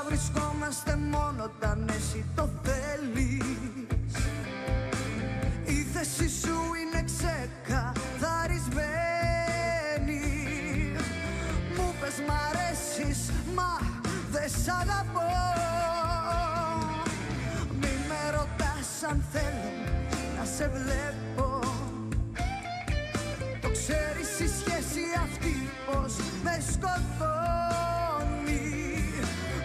βρισκόμαστε μόνο όταν εσύ το θέλεις. Η θέση σου είναι ξεκαθαρισμένη. Μου πες μ' αρέσεις, μα δεν σ' αγαπώ. Μη με ρωτάς αν θέλω να σε βλέπω. Το ξέρεις η σχέση αυτή πως με σκοτώνει.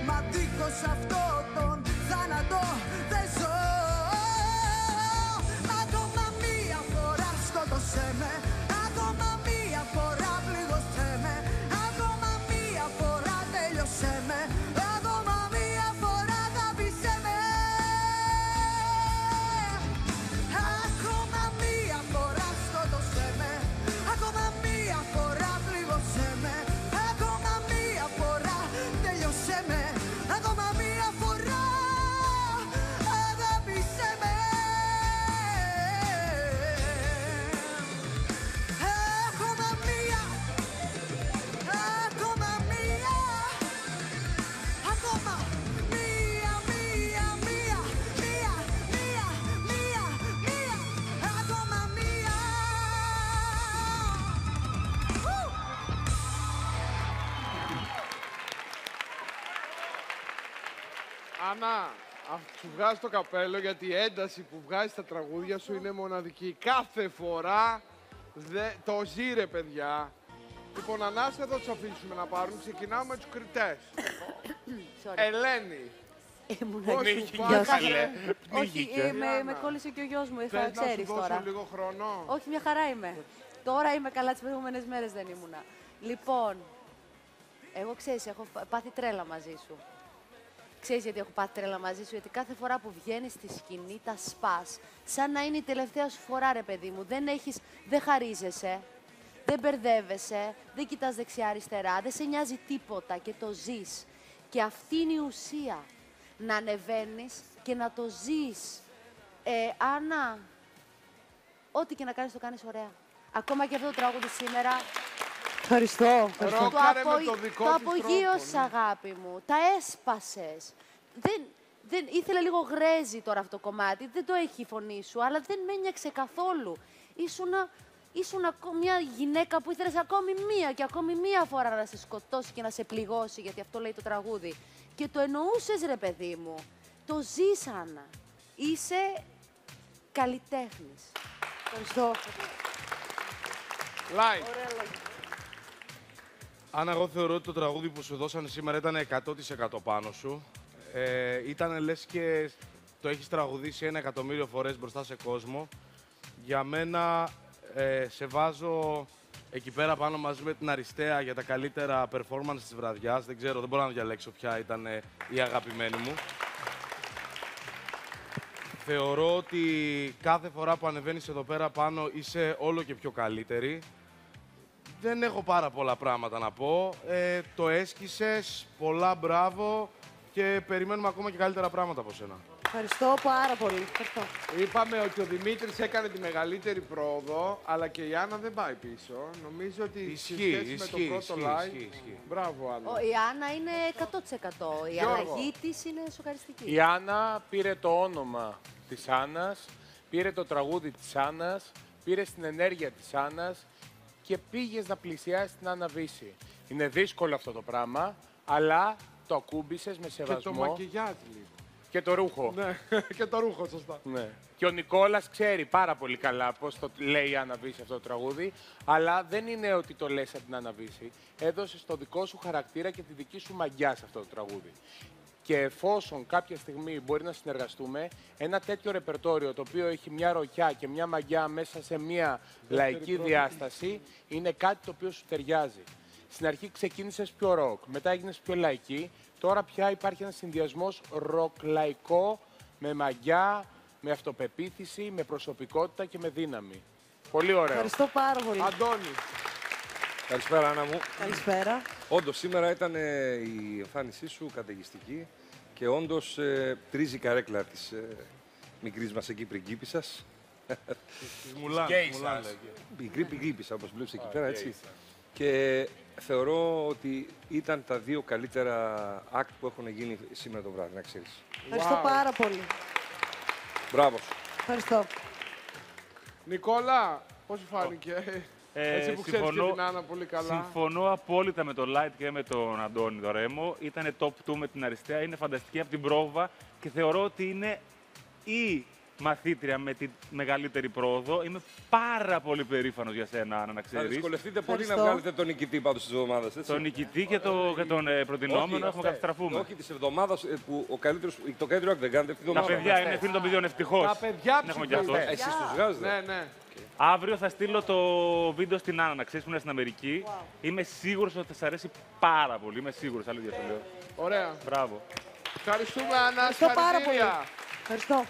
Μα δίχως αυτό τον θάνατο δεν ζω. Ακόμα μία φορά σκότωσέ με. Ακόμα μία φορά πληγώσέ με. Ακόμα μία φορά τέλειωσέ με. Ακόμα μία φορά αγάπησέ με. Ακόμα μία φορά σκότωσέ με. Ακόμα μία φορά πληγώσέ με. Ακόμα μία φορά τέλειωσέ με. Ακόμα μία φορά αγάπησέ με. Ακόμα μία. Ακόμα μία. Ακόμα μία, μία, μία, μία, μία, μία, μία. Ακόμα μία. Ανά, σου βγάζω το καπέλο γιατί η ένταση που βγάζει στα τραγούδια σου είναι μοναδική. Κάθε φορά το ζει ρε παιδιά. Λοιπόν, Ανά, δεν θα τους αφήσουμε να πάρουν. Ξεκινάμε με τους κριτές. Ελένη. Πώς σου πάτησε? Όχι, με κόλλησε και ο γιος μου, Θες να ξέρεις σου δώσω τώρα. λίγο χρόνο? Όχι, μια χαρά είμαι. Τώρα είμαι καλά, τις προηγούμενες μέρες δεν ήμουνα. Λοιπόν, εγώ ξέρεις, έχω πάθει τρέλα μαζί σου. Ξέρεις γιατί έχω πάθει τρέλα μαζί σου? Γιατί κάθε φορά που βγαίνεις στη σκηνή τα σπάς. Σαν να είναι η τελευταία σου φορά, ρε παιδί μου. Δεν χαρίζεσαι, δεν μπερδεύεσαι, δεν κοιτάς δεξιά-αριστερά, δεν σε νοιάζει τίποτα και το ζεις. Και αυτή είναι η ουσία. Να ανεβαίνεις και να το ζεις. Άννα, ό,τι και να κάνεις, το κάνεις ωραία. Ακόμα και αυτό το τραγούδι σήμερα. Ευχαριστώ. Ρόκαρε με το δικό Το της απογείωσες, τρόπο, ναι. αγάπη μου. Τα έσπασες. Δεν ήθελε λίγο γρέζι τώρα αυτό το κομμάτι. Δεν το έχει η φωνή σου, αλλά δεν με ένιωξε καθόλου. Ήσουν μια γυναίκα που ήθελες ακόμη μία και ακόμη μία φορά να σε σκοτώσει και να σε πληγώσει, γιατί αυτό λέει το τραγούδι. Και το εννοούσες, ρε παιδί μου. Το ζεις, Άννα. Είσαι καλλιτέχνης. Ευχαριστώ. Live. Άννα, εγώ θεωρώ ότι το τραγούδι που σου δώσανε σήμερα ήταν 100% πάνω σου. Ήταν λες και το έχεις τραγουδήσει 1 εκατομμύριο φορές μπροστά σε κόσμο. Για μένα σε βάζω εκεί πέρα πάνω μαζί με την Αριστεία για τα καλύτερα performance της βραδιάς. Δεν ξέρω, δεν μπορώ να διαλέξω ποια ήταν η αγαπημένη μου. Θεωρώ ότι κάθε φορά που ανεβαίνεις εδώ πέρα πάνω είσαι όλο και πιο καλύτερη. Δεν έχω πάρα πολλά πράγματα να πω. Το έσκησες, πολλά μπράβο και περιμένουμε ακόμα και καλύτερα πράγματα από σένα. Ευχαριστώ πάρα πολύ. Ευχαριστώ. Είπαμε ότι ο Δημήτρης έκανε τη μεγαλύτερη πρόοδο, αλλά και η Άννα δεν πάει πίσω. Νομίζω ότι σε σχέση με το πρώτο live... Μπράβο, Άννα. Η Άννα είναι 100%. Η αλλαγή της είναι σοκαριστική. Η Άννα πήρε το όνομα της Άννας, πήρε το τραγούδι της Άννας, πήρε την ενέργεια της Άννας και πήγες να πλησιάσεις την Άννα Βύση. Είναι δύσκολο αυτό το πράγμα, αλλά το ακούμπησες με σεβασμό. Και το μακιγιάζ λίγο. Και το ρούχο. Ναι, και το ρούχο, σωστά. Ναι. Και ο Νικόλας ξέρει πάρα πολύ καλά πώς το λέει η Άννα Βύση αυτό το τραγούδι, αλλά δεν είναι ότι το λες από την Άννα Βύση. Έδωσες το δικό σου χαρακτήρα και τη δική σου μαγιά σε αυτό το τραγούδι. Και εφόσον κάποια στιγμή μπορεί να συνεργαστούμε, ένα τέτοιο ρεπερτόριο το οποίο έχει μια ροκιά και μια μαγιά μέσα σε μια λαϊκή διάσταση, είναι κάτι το οποίο σου ταιριάζει. Στην αρχή ξεκίνησες πιο ροκ, μετά έγινες πιο λαϊκή, τώρα πια υπάρχει ένας συνδυασμός ροκ-λαϊκό με μαγιά, με αυτοπεποίθηση, με προσωπικότητα και με δύναμη. Πολύ ωραίο. Ευχαριστώ πάρα πολύ. Αντώνη. Καλησπέρα, Άννα μου. Καλησπέρα. Όντως, σήμερα ήταν η εμφάνισή σου καταιγιστική και όντως τρίζει η καρέκλα της μικρής μας εκεί πριγκίπισσας. Μουλάν. Μικρή πριγκίπισσα, όπως βλέπεις εκεί πέρα, έτσι. Και θεωρώ ότι ήταν τα δύο καλύτερα act που έχουν γίνει σήμερα το βράδυ, να ξέρεις. Ευχαριστώ πάρα πολύ. Μπράβο σου. Ευχαριστώ. Νικόλα, πώς σου φάνηκε? Έτσι που ξέρεις και την Άννα πολύ καλά. Συμφωνώ απόλυτα με τον Light και με τον Αντώνη τον Ρέμο. Ήτανε top 2 με την αριστεία. Είναι φανταστική από την πρόβα και θεωρώ ότι είναι η μαθήτρια με τη μεγαλύτερη πρόοδο. Είμαι πάρα πολύ περήφανος για σένα, Άννα, να Θα ξέρεις. δυσκολευτείτε πολύ να Ευχαριστώ. βγάλετε τον νικητή πάντως της εβδομάδας, έτσι. Τον νικητή και τον προτινόμενο έχουμε καταστραφούμε. Όχι της εβδομάδας που το καλύτερο act δεν κάνετε αυτή τη Τα εβδομάδα. παιδιά είναι φίλοι των παιδιών, ευτυχώς. Τα παιδιά Δεν έχουμε κι αυτό. ψηφίζουν. Εσείς τους βγάζετε. Ναι, ναι. Αύριο θα στείλω το βίντεο στην Άννα, να ξέρεις που είναι στην Αμερική. Είμαι σίγουρος ότι θα σας αρέσει πάρα πολύ. Είμαι σίγουρος, αλήθεια το λέω. Ωραία. Μπράβο. Ευχαριστούμε, Άννα. Ευχαριστώ πάρα πολύ. Συγχαρητήρια. Ευχαριστώ.